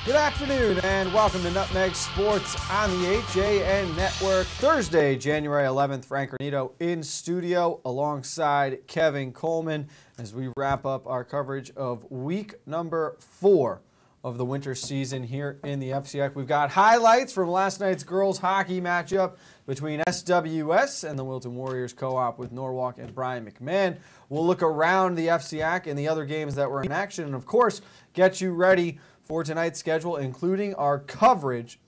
Good afternoon and welcome to Nutmeg Sports on the HAN Network. Thursday, January 11th, Frank Granito in studio alongside Kevin Coleman as we wrap up our coverage of week number 4 of the winter season here in the FCX. We've got highlights from last night's girls hockey matchup between SWS and the Wilton Warriors co-op with Norwalk and Brian McMahon. We'll look around the FCX and the other games that were in action and, of course, get you ready for tonight's schedule, including our coverage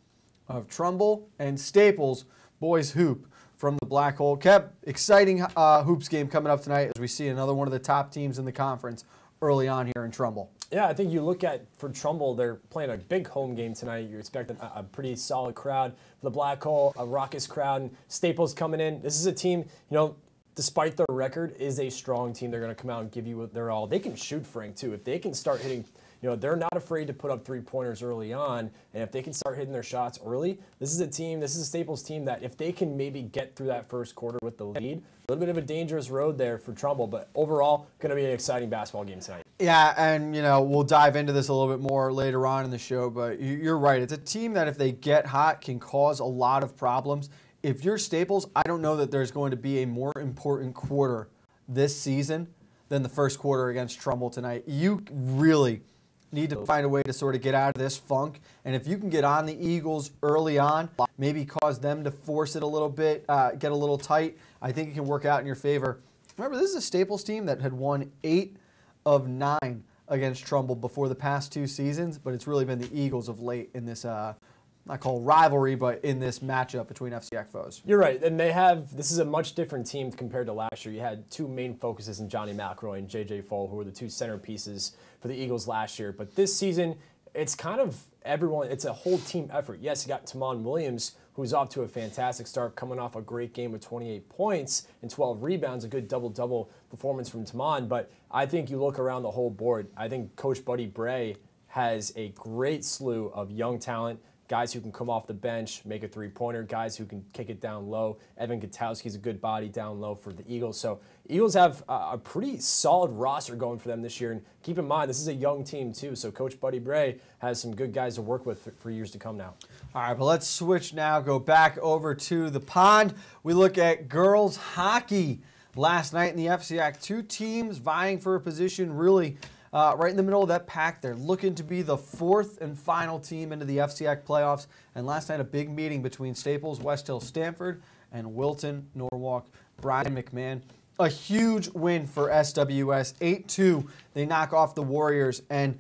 of Trumbull and Staples boys hoop from the Black Hole. Kev, exciting hoops game coming up tonight as we see another one of the top teams in the conference early on here in Trumbull. Yeah, I think you look at, for Trumbull, they're playing a big home game tonight. You're expecting a pretty solid crowd. For the Black Hole, a raucous crowd, and Staples coming in. This is a team, despite their record, is a strong team. They're going to come out and give you their all. They can shoot, Frank, too. If they can start hitting, they're not afraid to put up three-pointers early on, and if they can start hitting their shots early, this is a Staples team that if they can maybe get through that first quarter with the lead, a little bit of a dangerous road there for Trumbull, but overall, going to be an exciting basketball game tonight. Yeah, and, we'll dive into this a little bit more later on in the show, but you're right. It's a team that if they get hot can cause a lot of problems. If you're Staples, I don't know that there's going to be a more important quarter this season than the first quarter against Trumbull tonight. You really need to find a way to sort of get out of this funk, and if you can get on the Eagles early on, maybe cause them to force it a little bit, get a little tight, I think it can work out in your favor. Remember, this is a Staples team that had won 8 of 9 against Trumbull before the past 2 seasons, but it's really been the Eagles of late in this not called rivalry, but in this matchup between FCX foes. You're right, and this is a much different team compared to last year. You had 2 main focuses in Johnny McElroy and J.J. Fole, who were the 2 centerpieces for the Eagles last year. But this season, it's kind of everyone. It's a whole team effort. Yes, you got Tamon Williams, who's off to a fantastic start, coming off a great game with 28 points and 12 rebounds, a good double-double performance from Tamon. But I think you look around the whole board, I think Coach Buddy Bray has a great slew of young talent, guys who can come off the bench, make a three-pointer, guys who can kick it down low. Evan Gutowski's a good body down low for the Eagles. So Eagles have a pretty solid roster going for them this year. And keep in mind, this is a young team too. So Coach Buddy Bray has some good guys to work with for years to come now. All right, but let's switch now, go back over to the pond. We look at girls hockey. Last night in the FCX, 2 teams vying for a position really right in the middle of that pack. They're looking to be the 4th and final team into the FCX playoffs. And last night, a big meeting between Staples, West Hill, Stanford, and Wilton, Norwalk, Brian McMahon. A huge win for SWS, 8-2. They knock off the Warriors, and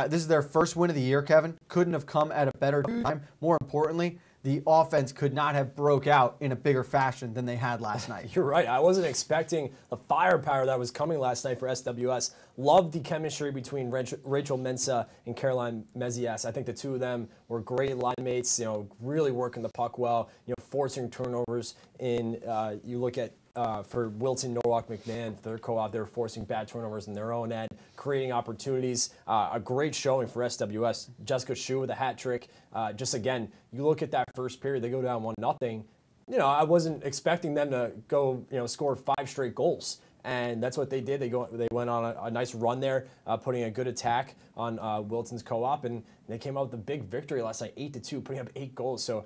this is their first win of the year, Kevin. Couldn't have come at a better time. More importantly, the offense could not have broke out in a bigger fashion than they had last night. You're right. I wasn't expecting the firepower that was coming last night for SWS. Loved the chemistry between Rachel Mensah and Caroline Mezias. I think the 2 of them were great line mates, really working the puck well, forcing turnovers in, you look at for Wilton, Norwalk, McMahon, their co-op, they were forcing bad turnovers in their own end, creating opportunities. A great showing for SWS. Jessica Shu with a hat trick. Just again, you look at that first period, they go down 1-0. I wasn't expecting them to go, score 5 straight goals. And that's what they did. They went on a nice run there, putting a good attack on Wilton's co-op, and they came out with a big victory last night, 8-2, putting up 8 goals. So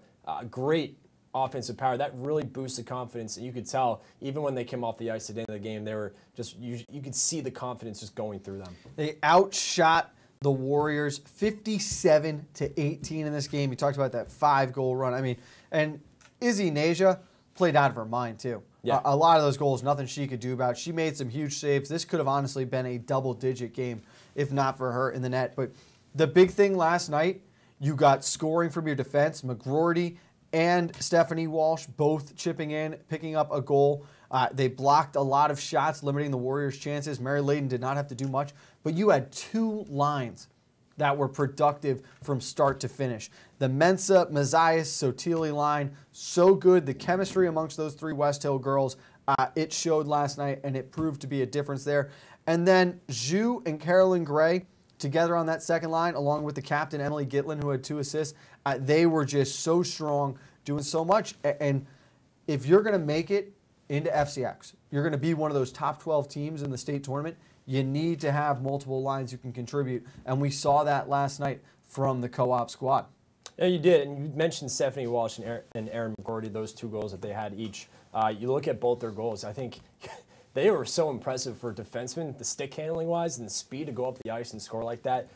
great offensive power. That really boosted confidence, and you could tell even when they came off the ice at the end of the game, they were just you could see the confidence just going through them. They outshot the Warriors 57-18 in this game. You talked about that 5-goal run. And Izzy Nasia played out of her mind too. Yeah. A lot of those goals, nothing she could do about it. She made some huge saves. This could have honestly been a double-digit game if not for her in the net. But the big thing last night, you got scoring from your defense. McGroarty and Stephanie Walsh both chipping in, picking up a goal. They blocked a lot of shots, limiting the Warriors' chances. Mary Layden did not have to do much. But you had 2 lines that were productive from start to finish. The Mensah, Mazias, Sotili line, so good. The chemistry amongst those 3 West Hill girls, it showed last night, and it proved to be a difference there. And then Zhu and Carolyn Gray together on that second line, along with the captain, Emily Gitlin, who had 2 assists. They were just so strong, doing so much. And if you're going to make it into FCX, you're going to be one of those top 12 teams in the state tournament, you need to have multiple lines who can contribute. And we saw that last night from the co-op squad. Yeah, you did, and you mentioned Stephanie Walsh and Erin McGorty, those 2 goals that they had each. You look at both their goals, I think they were so impressive for defensemen, the stick handling wise and the speed to go up the ice and score like that.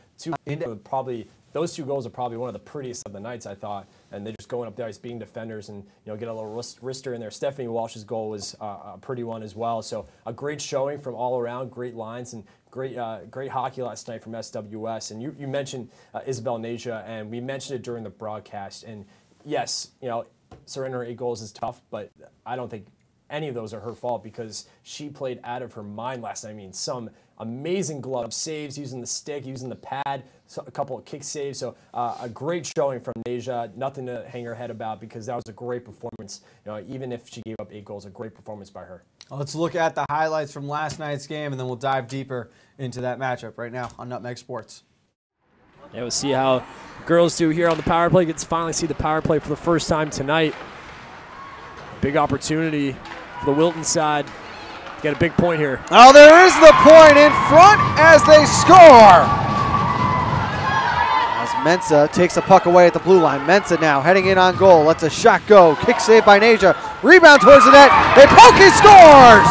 Those 2 goals are probably one of the prettiest of the nights, I thought, and they're just going up the ice, being defenders, and get a little wrister in there. Stephanie Walsh's goal was a pretty one as well. So a great showing from all around, great lines, and great hockey last night from SWS. And you mentioned Isabel Naja, and we mentioned it during the broadcast. And yes, surrendering 8 goals is tough, but I don't think any of those are her fault because she played out of her mind last night. I mean, some amazing glove saves using the stick, using the pad, a couple of kick saves. So a great showing from Naja. Nothing to hang her head about because that was a great performance. Even if she gave up 8 goals, a great performance by her. Let's look at the highlights from last night's game, and then we'll dive deeper into that matchup right now on Nutmeg Sports. Yeah, we'll see how girls do here on the power play. Get to finally see the power play for the first time tonight. Big opportunity for the Wilton side. Get a big point here. Oh, there is the point in front as they score. As Mensah takes the puck away at the blue line. Mensah now heading in on goal. Lets a shot go. Kick save by Naja. Rebound towards the net. They poke, he scores!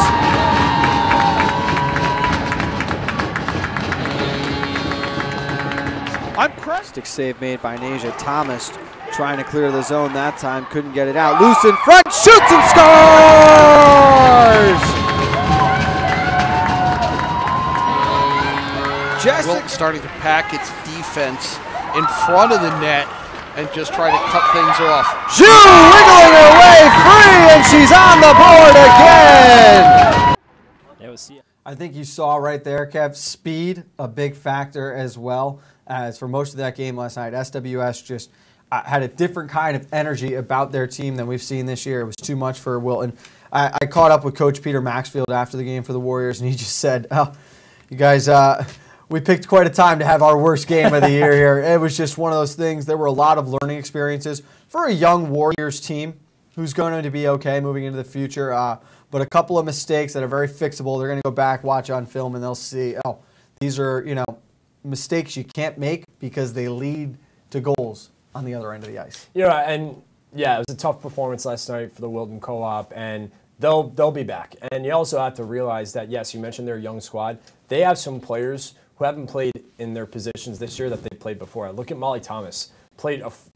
Stick save made by Naja. Thomas trying to clear the zone that time. Couldn't get it out. Loose in front. Shoots and scores! Wilton starting to pack its defense in front of the net and just try to cut things off. Zhu wiggling her way free, and she's on the board again. I think you saw right there, Kev, speed, a big factor as well. As for most of that game last night, SWS just had a different kind of energy about their team than we've seen this year. It was too much for Wilton. I caught up with Coach Peter Maxfield after the game for the Warriors, and he just said, oh, you guys, we picked quite a time to have our worst game of the year here. It was just one of those things. There were a lot of learning experiences for a young Warriors team who's going to be okay moving into the future. But a couple of mistakes that are very fixable. They're going to go back, watch on film, and they'll see, oh, these are, mistakes you can't make because they lead to goals on the other end of the ice. It was a tough performance last night for the Wilton Co-op, and they'll be back. And you also have to realize that, yes, you mentioned their young squad. They have some players who haven't played in their positions this year that they played before. Look at Molly Thomas.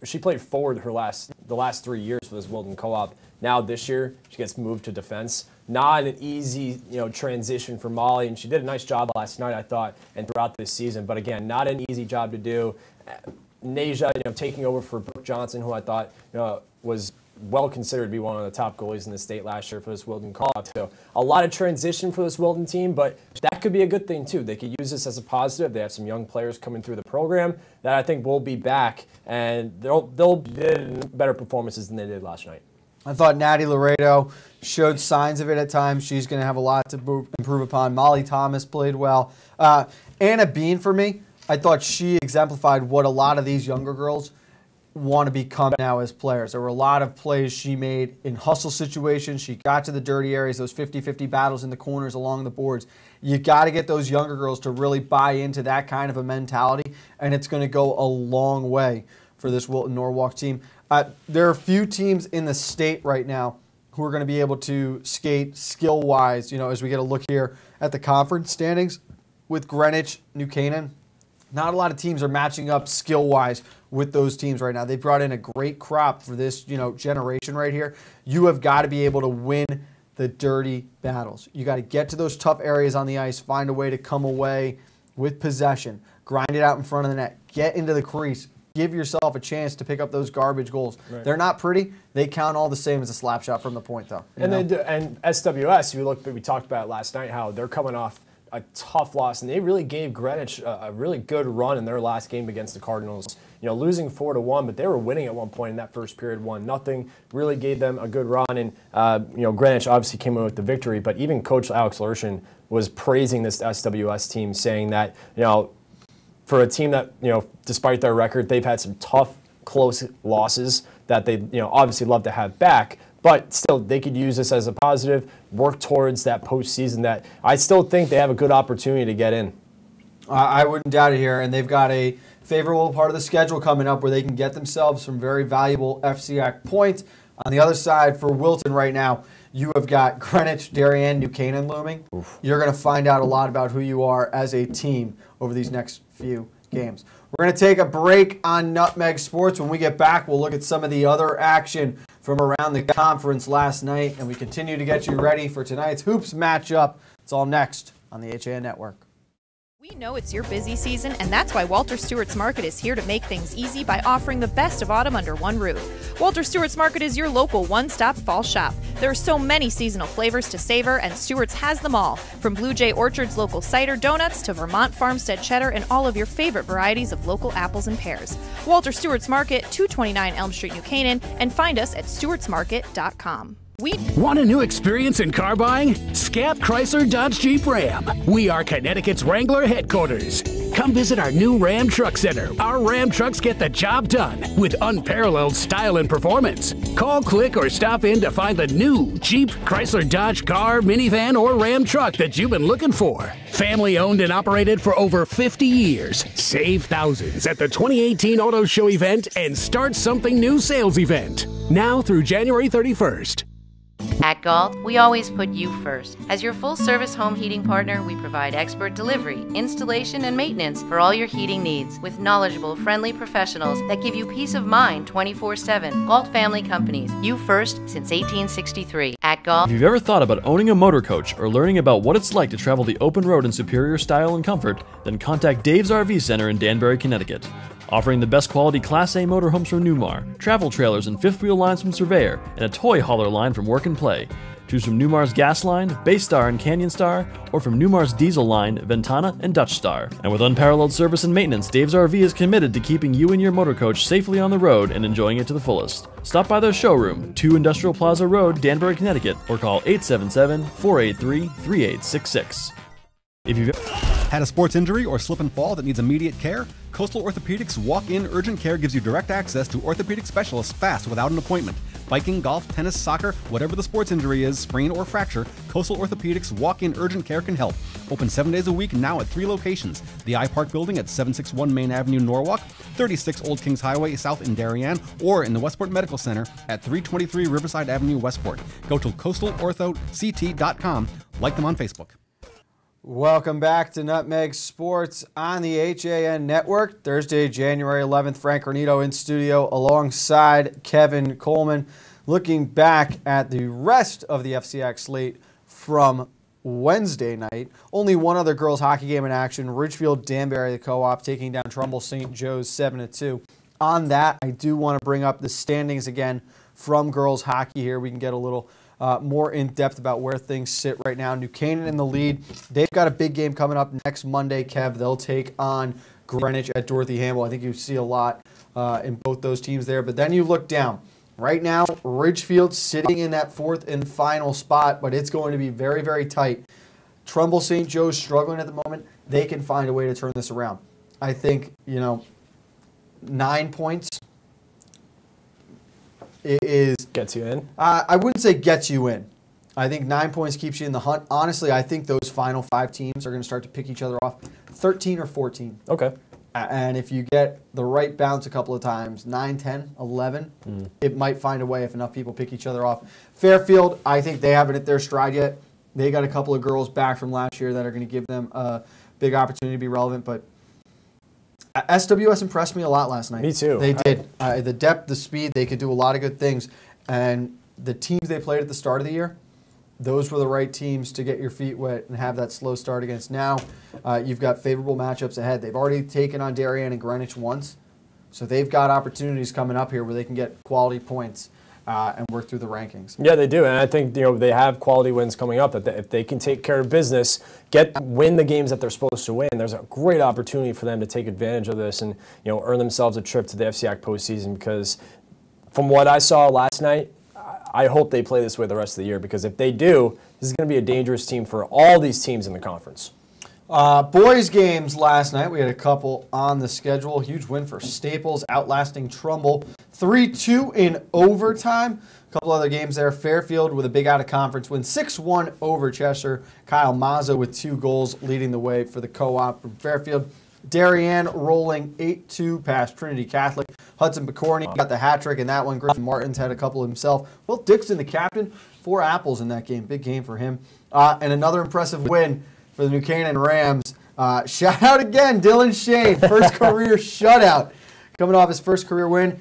She played forward the last 3 years for this Wilton Co-op. Now this year she gets moved to defense. Not an easy transition for Molly, and she did a nice job last night, I thought, and throughout this season. But again, not an easy job to do. Naja, taking over for Brooke Johnson, who I thought was well considered to be one of the top goalies in the state last year for this Wilton Co-op. So a lot of transition for this Wilton team, but that could be a good thing too. They could use this as a positive. They have some young players coming through the program that I think will be back, and they'll do better performances than they did last night. I thought Natty Laredo showed signs of it at times. She's going to have a lot to improve upon. Molly Thomas played well. Anna Bean, for me, I thought she exemplified what a lot of these younger girls want to become now as players. There were a lot of plays she made in hustle situations. She got to the dirty areas, those 50-50 battles in the corners along the boards. You got to get those younger girls to really buy into that kind of a mentality, and it's going to go a long way for this Wilton Norwalk team. There are a few teams in the state right now who are going to be able to skate skill-wise, as we get a look here at the conference standings with Greenwich, New Canaan. Not a lot of teams are matching up skill-wise with those teams right now. They brought in a great crop for this, generation right here. You have got to be able to win the dirty battles. You got to get to those tough areas on the ice, find a way to come away with possession, grind it out in front of the net, get into the crease, give yourself a chance to pick up those garbage goals. Right. They're not pretty. They count all the same as a slap shot from the point, though. And SWS, we talked about it last night, how they're coming off a tough loss, and they really gave Greenwich a really good run in their last game against the Cardinals. Losing 4-1, but they were winning at one point in that first period, 1-0. Really gave them a good run, and Greenwich obviously came in with the victory. But even Coach Alex Lurshin was praising this SWS team, saying that for a team that despite their record, they've had some tough, close losses that they obviously love to have back. But still, they could use this as a positive, work towards that postseason that I still think they have a good opportunity to get in. I wouldn't doubt it here, and they've got a favorable part of the schedule coming up where they can get themselves some very valuable FCX points. On the other side, for Wilton right now, you have got Greenwich, Darien, New Canaan looming. Oof. You're going to find out a lot about who you are as a team over these next few games. We're going to take a break on Nutmeg Sports. When we get back, we'll look at some of the other action from around the conference last night, and we continue to get you ready for tonight's Hoops matchup. It's all next on the HAN Network. We know it's your busy season, and that's why Walter Stewart's Market is here to make things easy by offering the best of autumn under one roof. Walter Stewart's Market is your local one-stop fall shop. There are so many seasonal flavors to savor, and Stewart's has them all, from Blue Jay Orchard's local cider donuts to Vermont Farmstead cheddar and all of your favorite varieties of local apples and pears. Walter Stewart's Market, 229 Elm Street, New Canaan, and find us at stewartsmarket.com. Want a new experience in car buying? Scap Chrysler Dodge Jeep Ram. We are Connecticut's Wrangler headquarters. Come visit our new Ram Truck Center. Our Ram trucks get the job done with unparalleled style and performance. Call, click, or stop in to find the new Jeep, Chrysler Dodge car, minivan, or Ram truck that you've been looking for. Family owned and operated for over 50 years. Save thousands at the 2018 Auto Show event and start something new sales event. Now through January 31st. At Galt, we always put you first. As your full-service home heating partner, we provide expert delivery, installation, and maintenance for all your heating needs with knowledgeable, friendly professionals that give you peace of mind 24/7. Galt Family Companies, you first since 1863. At Galt. If you've ever thought about owning a motor coach or learning about what it's like to travel the open road in superior style and comfort, then contact Dave's RV Center in Danbury, Connecticut. Offering the best quality Class A motorhomes from Newmar, travel trailers and fifth wheel lines from Surveyor, and a toy hauler line from Work and Play. Choose from Newmar's Gas Line, Baystar and Canyon Star, or from Newmar's Diesel Line, Ventana and Dutch Star. And with unparalleled service and maintenance, Dave's RV is committed to keeping you and your motor coach safely on the road and enjoying it to the fullest. Stop by their showroom, 2 Industrial Plaza Road, Danbury, Connecticut, or call 877-483-3866. If you've had a sports injury or slip and fall that needs immediate care, Coastal Orthopedics Walk-In Urgent Care gives you direct access to orthopedic specialists fast without an appointment. Biking, golf, tennis, soccer, whatever the sports injury is, sprain or fracture, Coastal Orthopedics Walk-In Urgent Care can help. Open 7 days a week now at 3 locations. The iPark Building at 761 Main Avenue, Norwalk, 36 Old Kings Highway South in Darien, or in the Westport Medical Center at 323 Riverside Avenue, Westport. Go to coastalorthoct.com. Like them on Facebook. Welcome back to Nutmeg Sports on the HAN Network. Thursday, January 11th, Frank Granito in studio alongside Kevin Coleman, looking back at the rest of the FCX slate from Wednesday night. Only one other girls hockey game in action, Ridgefield Danbury, the co-op, taking down Trumbull St. Joe's 7-2. On that, I do want to bring up the standings again from girls hockey here. We can get a little more in-depth about where things sit right now. New Canaan in the lead. They've got a big game coming up next Monday, Kev. They'll take on Greenwich at Dorothy Hamble. I think you see a lot in both those teams there. But then you look down. Right now, Ridgefield sitting in that 4th and final spot, but it's going to be very, very tight. Trumbull St. Joe's struggling at the moment. They can find a way to turn this around. I think, 9 points gets you in? I wouldn't say gets you in. I think 9 points keeps you in the hunt. Honestly, I think those final 5 teams are going to start to pick each other off. 13 or 14. Okay. And if you get the right bounce a couple of times, 9, 10, 11, it might find a way if enough people pick each other off. Fairfield, I think they haven't hit their stride yet. They got a couple of girls back from last year that are going to give them a big opportunity to be relevant, but SWS impressed me a lot last night. Me too. They did. The depth, the speed, they could do a lot of good things. And the teams they played at the start of the year, those were the right teams to get your feet wet and have that slow start against. Now you've got favorable matchups ahead. They've already taken on Darien and Greenwich once, so they've got opportunities coming up here where they can get quality points and work through the rankings. Yeah, they do, and I think they have quality wins coming up. That if they can take care of business, win the games that they're supposed to win, there's a great opportunity for them to take advantage of this and earn themselves a trip to the FCX postseason. Because from what I saw last night, I hope they play this way the rest of the year, because if they do, this is going to be a dangerous team for all these teams in the conference. Boys games last night. We had a couple on the schedule. Huge win for Staples, outlasting Trumbull 3-2 in overtime. A couple other games there. Fairfield with a big out-of-conference win, 6-1 over Cheshire. Kyle Mazza with 2 goals leading the way for the co-op from Fairfield. Darien rolling 8-2 past Trinity Catholic. Hudson Picorni got the hat trick in that one. Griffin Martins had a couple himself. Will Dixon, the captain, 4 apples in that game. Big game for him. And another impressive win for the New Canaan Rams. Shout out again, Dylan Shane. First career shutout. Coming off his first career win.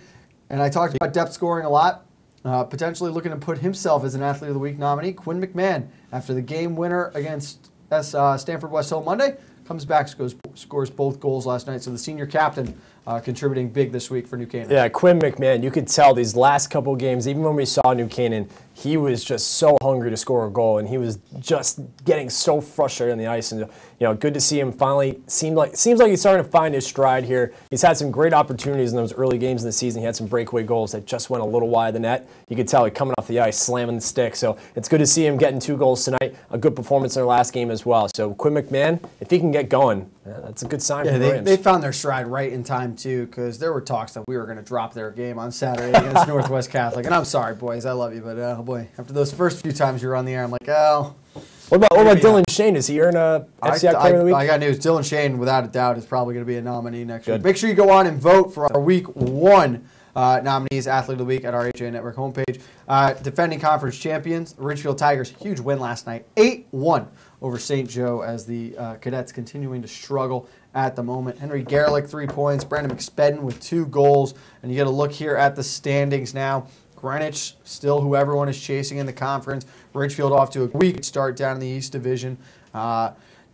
And I talked about depth scoring a lot. Potentially looking to put himself as an Athlete of the Week nominee. Quinn McMahon, after the game winner against Stanford West Hill Monday, comes back, scores both goals last night. So the senior captain contributing big this week for New Canaan. Yeah, Quinn McMahon, you could tell these last couple games, even when we saw New Canaan, he was just so hungry to score a goal, and he was just getting so frustrated on the ice. And good to see him finally. Seems like he's starting to find his stride here. He's had some great opportunities in those early games in the season. He had some breakaway goals that just went a little wide of the net. You could tell he coming off the ice, slamming the stick. So it's good to see him getting 2 goals tonight. A good performance in their last game as well. So Quinn McMahon, if he can get going, that's a good sign for the Rams. They found their stride right in time too, because there were talks that we were going to drop their game on Saturday against Northwest Catholic. And I'm sorry, boys, I love you, but oh boy, after those first few times you were on the air, I'm like, oh. What about Dylan Shane? Does he earn a FCI Player of the Week? I got news. Dylan Shane, without a doubt, is probably going to be a nominee next week. Make sure you go on and vote for our Week 1 nominees, Athlete of the Week, at our HA Network homepage. Defending conference champions, Ridgefield Tigers, huge win last night, 8-1 over St. Joe, as the Cadets continuing to struggle at the moment. Henry Gerlich, 3 points. Brandon McSpedden with 2 goals. And you get a look here at the standings now. Greenwich, still who everyone is chasing in the conference. Ridgefield off to a weak start down in the East Division.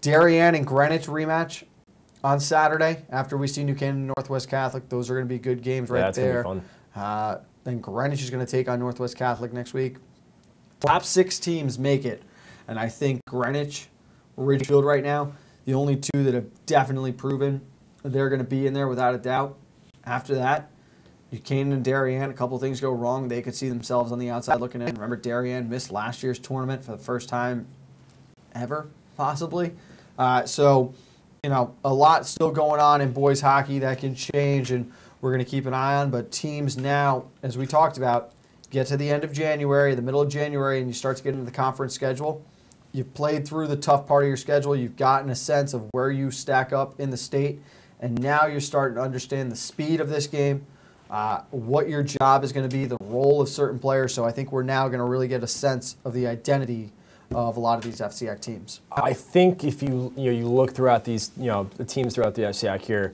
Darien and Greenwich rematch on Saturday after we see New Canaan and Northwest Catholic. Those are going to be good games right there. Gonna be fun. Then Greenwich is going to take on Northwest Catholic next week. Top 6 teams make it. And I think Greenwich, Ridgefield right now, the only 2 that have definitely proven they're going to be in there without a doubt. After that, New Canaan and Darien, a couple of things go wrong. They could see themselves on the outside looking in. Remember, Darien missed last year's tournament for the first time ever, possibly. So, a lot still going on in boys hockey that can change, and we're going to keep an eye on. But teams now, as we talked about, get to the end of January, the middle of January, and you start to get into the conference schedule. You've played through the tough part of your schedule. You've gotten a sense of where you stack up in the state, and now you're starting to understand the speed of this game, what your job is going to be, the role of certain players. So I think we're now going to really get a sense of the identity of a lot of these FCIAC teams. I think if you look throughout these the teams throughout the FCIAC here,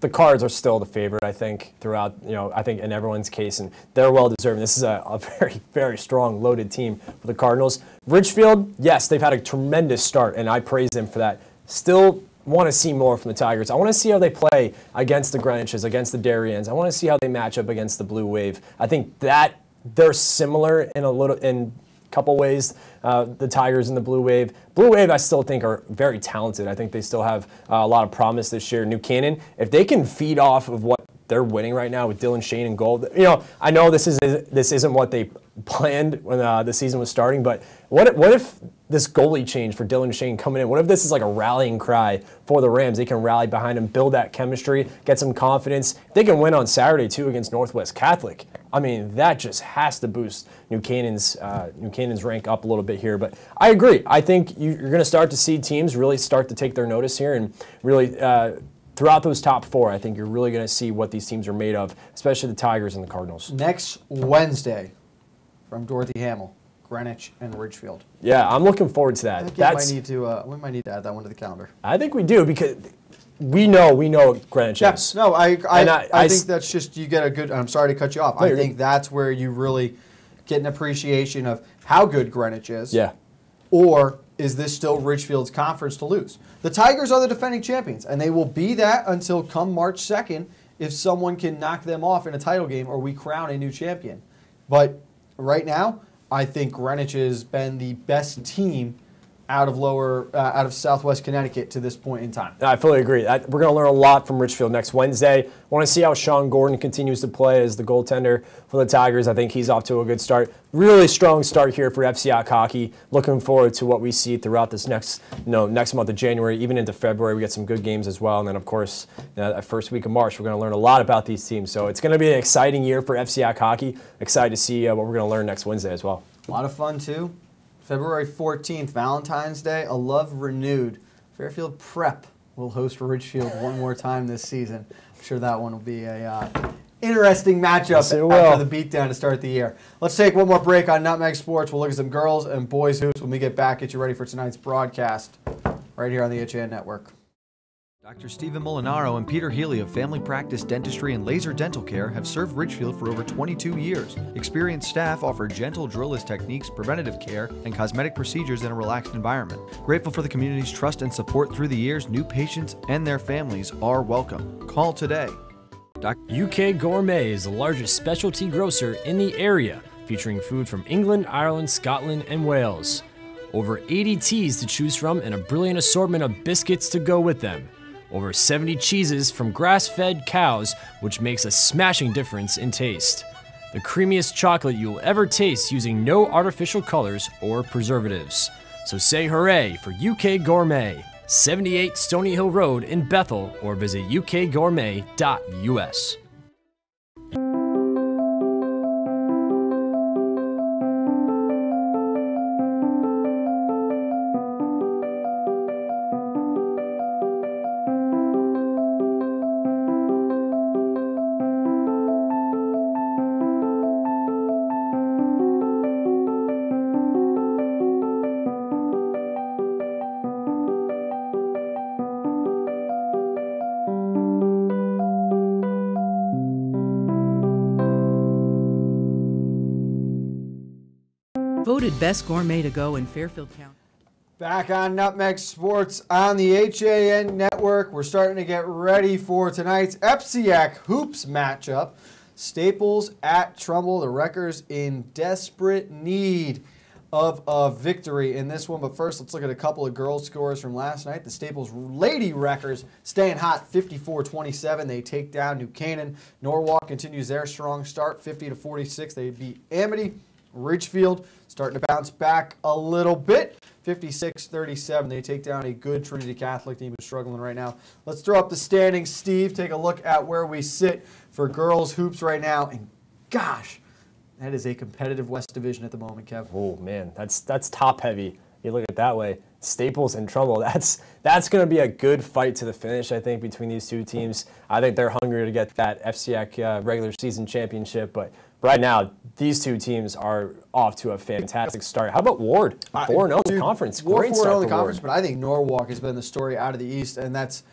the Cards are still the favorite. I think throughout I think in everyone's case, and they're well deserved. This is a very, very strong loaded team for the Cardinals. Ridgefield, yes, they've had a tremendous start, and I praise them for that. Still want to see more from the Tigers. I want to see how they play against the Greenwiches, against the Dariens. I want to see how they match up against the Blue Wave. I think that they're similar in a couple ways, the Tigers and the Blue Wave. Blue Wave, I still think, are very talented. I think they still have a lot of promise this year. New Canaan, if they can feed off of what they're winning right now with Dylan Shane and goal, I know this isn't what they planned when the season was starting, but what if this goalie change for Dylan Shane coming in, what if this is like a rallying cry for the Rams? They can rally behind him, build that chemistry, get some confidence. They can win on Saturday, too, against Northwest Catholic. I mean, that just has to boost New Canaan's rank up a little bit here. But I agree. I think you're going to start to see teams really start to take their notice here, and really throughout those top 4, I think you're really going to see what these teams are made of, especially the Tigers and the Cardinals. Next Wednesday, from Dorothy Hamill, Greenwich and Ridgefield. Yeah, I'm looking forward to that. We might need to add that one to the calendar. I think we do, because we know Greenwich is. No, I think that's just, you get a good, I'm sorry to cut you off. I think that's where you really get an appreciation of how good Greenwich is. Yeah. Or is this still Ridgefield's conference to lose? The Tigers are the defending champions, and they will be that until come March 2nd if someone can knock them off in a title game or we crown a new champion. But right now, I think Greenwich has been the best team out of Southwest Connecticut to this point in time. I fully agree. We're going to learn a lot from Ridgefield next Wednesday. I want to see how Sean Gordon continues to play as the goaltender for the Tigers. I think he's off to a good start. Really strong start here for FCIAC hockey. Looking forward to what we see throughout this next month of January, even into February. We get some good games as well. And then, of course, that first week of March, we're going to learn a lot about these teams. So it's going to be an exciting year for FCIAC hockey. Excited to see what we're going to learn next Wednesday as well. A lot of fun, too. February 14th, Valentine's Day, A Love Renewed. Fairfield Prep will host Ridgefield one more time this season. I'm sure that one will be a interesting matchup after the beatdown to start the year. Let's take one more break on Nutmeg Sports. We'll look at some girls and boys hoops when we get back. Get you ready for tonight's broadcast right here on the HAN Network. Dr. Stephen Molinaro and Peter Healy of Family Practice Dentistry and Laser Dental Care have served Ridgefield for over 22 years. Experienced staff offer gentle drillless techniques, preventative care, and cosmetic procedures in a relaxed environment. Grateful for the community's trust and support through the years, new patients and their families are welcome. Call today. UK Gourmet is the largest specialty grocer in the area, featuring food from England, Ireland, Scotland, and Wales. Over 80 teas to choose from and a brilliant assortment of biscuits to go with them. Over 70 cheeses from grass-fed cows, which makes a smashing difference in taste. The creamiest chocolate you'll ever taste using no artificial colors or preservatives. So say hooray for UK Gourmet, 78 Stony Hill Road in Bethel, or visit ukgourmet.us. Voted best gourmet to go in Fairfield County. Back on Nutmeg Sports on the HAN Network. We're starting to get ready for tonight's FCIAC Hoops matchup. Staples at Trumbull. The Wreckers in desperate need of a victory in this one. But first, let's look at a couple of girls' scores from last night. The Staples Lady Wreckers staying hot, 54-27. They take down New Canaan. Norwalk continues their strong start, 50-46. They beat Amity. Ridgefield starting to bounce back a little bit, 56-37. They take down a good Trinity Catholic team who's struggling right now. Let's throw up the standings, Steve. Take a look at where we sit for girls hoops right now. And gosh, that is a competitive West Division at the moment, Kev. Oh man, that's top heavy. You look at it that way. Staples and Trumbull. That's going to be a good fight to the finish, I think, between these two teams. I think they're hungry to get that FCIAC regular season championship, but right now, these two teams are off to a fantastic start. How about Ward? 4-0 in the conference. Ward Great 4-0 start in the for conference, Ward. but I think Norwalk has been the story out of the East, and that's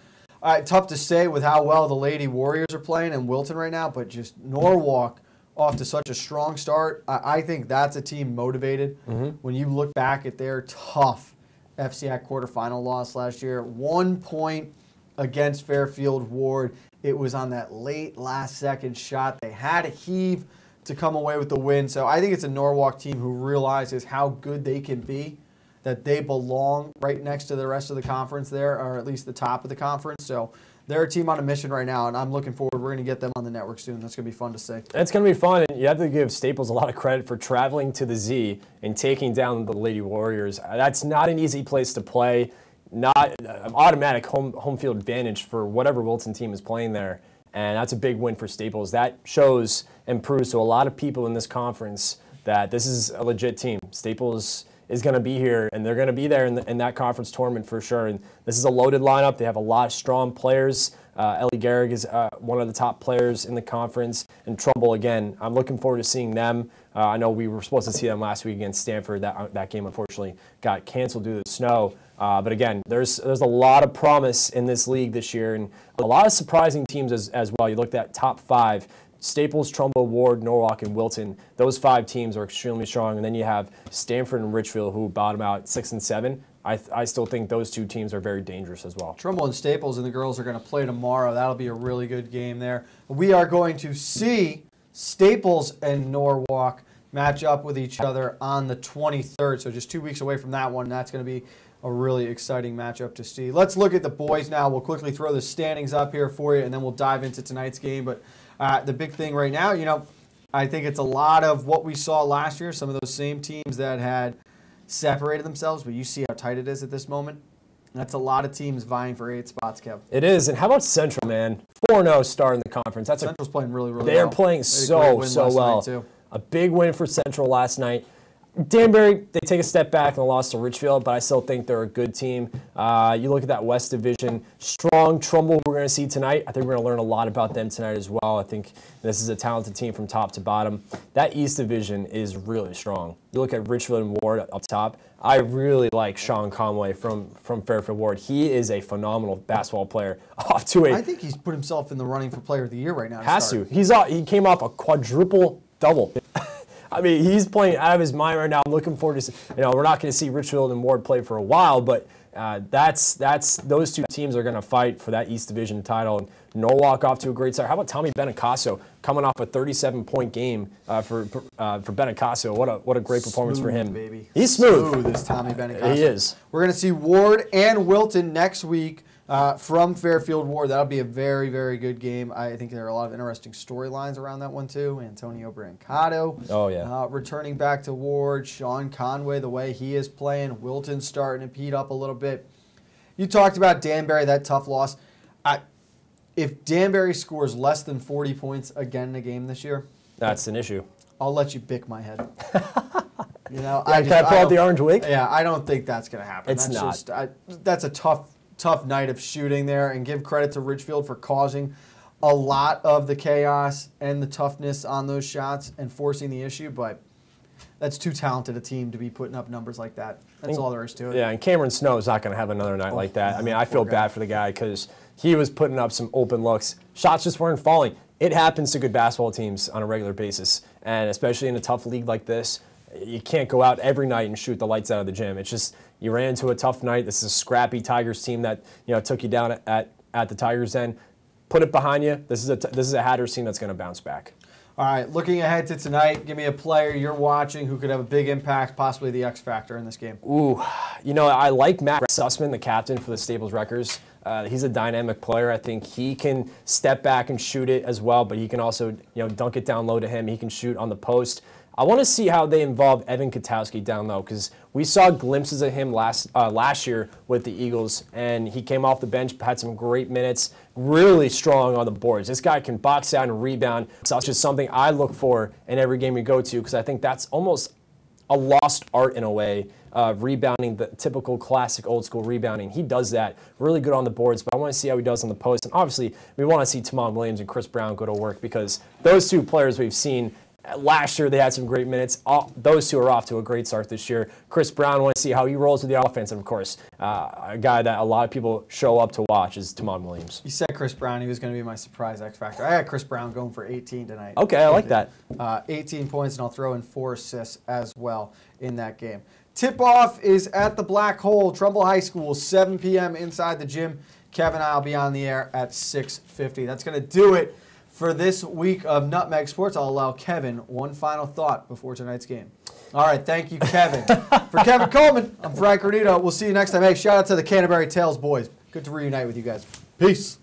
tough to say with how well the Lady Warriors are playing in Wilton right now, but just Norwalk off to such a strong start. I think that's a team motivated. When you look back at their tough FCIAC quarterfinal loss last year, 1 point against Fairfield Ward. It was on that late last-second shot. They had a heave to come away with the win. So I think it's a Norwalk team who realizes how good they can be, that they belong right next to the rest of the conference there, or at least the top of the conference. So they're a team on a mission right now, and I'm looking forward. We're going to get them on the network soon. That's going to be fun to see. It's going to be fun, and you have to give Staples a lot of credit for traveling to the Z and taking down the Lady Warriors. That's not an easy place to play, not an automatic home field advantage for whatever Wilton team is playing there. And that's a big win for Staples. That shows and proves to a lot of people in this conference that this is a legit team. Staples is going to be here, and they're going to be there in that conference tournament for sure. And this is a loaded lineup. They have a lot of strong players. Ellie Garrick is one of the top players in the conference. And Trumbull, again, I'm looking forward to seeing them. I know we were supposed to see them last week against Stanford. That game, unfortunately, got canceled due to the snow. But again, there's a lot of promise in this league this year, and a lot of surprising teams as well. You looked at top 5, Staples, Trumbull, Ward, Norwalk, and Wilton. Those 5 teams are extremely strong. And then you have Stanford and Ridgefield, who bottom out 6 and 7. I still think those two teams are very dangerous as well. Trumbull and Staples and the girls are going to play tomorrow. That'll be a really good game there. We are going to see Staples and Norwalk match up with each other on the 23rd. So just 2 weeks away from that one. That's going to be a really exciting matchup to see. Let's look at the boys now. We'll quickly throw the standings up here for you, and then we'll dive into tonight's game. But the big thing right now, I think it's a lot of what we saw last year, some of those same teams that had separated themselves, but you see how tight it is at this moment. That's a lot of teams vying for 8 spots, Kev. It is. And how about Central, man? 4-0 start in the conference. Central's playing really, really well. They're playing so well. Too. A big win for Central last night. Danbury, they take a step back and lost to Richfield, but I still think they're a good team. You look at that West Division, strong Trumbull we're going to see tonight. I think we're going to learn a lot about them tonight as well. I think this is a talented team from top to bottom. That East Division is really strong. You look at Richfield and Ward up top. I really like Sean Conway from Fairfield Ward. He is a phenomenal basketball player. Off to a, I think he's put himself in the running for Player of the Year right now. Has to. He came off a quadruple double. I mean, he's playing out of his mind right now. I'm looking forward to, we're not going to see Richfield and Ward play for a while, but those two teams are going to fight for that East Division title. And Norwalk off to a great start. How about Tommy Benicasso coming off a 37-point game for Benicasso? What a great performance for him. Baby. He's smooth. Smooth is Tommy Benicasso. He is. We're going to see Ward and Wilton next week from Fairfield Ward. That'll be a very, very good game. I think there are a lot of interesting storylines around that one too. Antonio Brancato. Oh, yeah. Returning back to Ward. Sean Conway, the way he is playing. Wilton starting to heat up a little bit. You talked about Danbury, that tough loss. If Danbury scores less than 40 points again in a game this year, that's an issue. I'll let you bick my head. Can I pull out the orange wig? Yeah, I don't think that's going to happen. It's not. That's a tough night of shooting there, and give credit to Richfield for causing a lot of the chaos and the toughness on those shots and forcing the issue, but that's too talented a team to be putting up numbers like that. That's all there is to it. Yeah, and Cameron Snow is not going to have another night like that. I mean, I feel bad for the guy because he was putting up some open looks. Shots just weren't falling. It happens to good basketball teams on a regular basis, and especially in a tough league like this, you can't go out every night and shoot the lights out of the gym. It's just you ran into a tough night. This is a scrappy Tigers team that took you down at the Tigers' end. Put it behind you. This is a Hatters team that's going to bounce back. All right, looking ahead to tonight, give me a player you're watching who could have a big impact, possibly the X factor in this game. Ooh, I like Matt Sussman, the captain for the Staples Wreckers. He's a dynamic player. I think he can step back and shoot it as well, but he can also dunk it down low to him. He can shoot on the post. I want to see how they involve Evan Katowski down low because we saw glimpses of him last year with the Eagles, and he came off the bench, had some great minutes, really strong on the boards. This guy can box out and rebound. So it's just something I look for in every game we go to because I think that's almost a lost art in a way, rebounding, the typical classic old school rebounding. He does that really good on the boards, but I want to see how he does on the post. And obviously, we want to see Tamon Williams and Chris Brown go to work because those two players we've seen last year, they had some great minutes. Those two are off to a great start this year. Chris Brown, I want to see how he rolls with the offense. And, of course, a guy that a lot of people show up to watch is Tamon Williams. You said Chris Brown. He was going to be my surprise X factor. I had Chris Brown going for 18 tonight. Okay, I like that. 18 points, and I'll throw in 4 assists as well in that game. Tip-off is at the Black Hole, Trumbull High School, 7 p.m. inside the gym. Kevin and I will be on the air at 6:50. That's going to do it for this week of Nutmeg Sports. I'll allow Kevin one final thought before tonight's game. All right, thank you, Kevin. For Kevin Coleman, I'm Frank Granito. We'll see you next time. Hey, shout out to the Canterbury Tales boys. Good to reunite with you guys. Peace.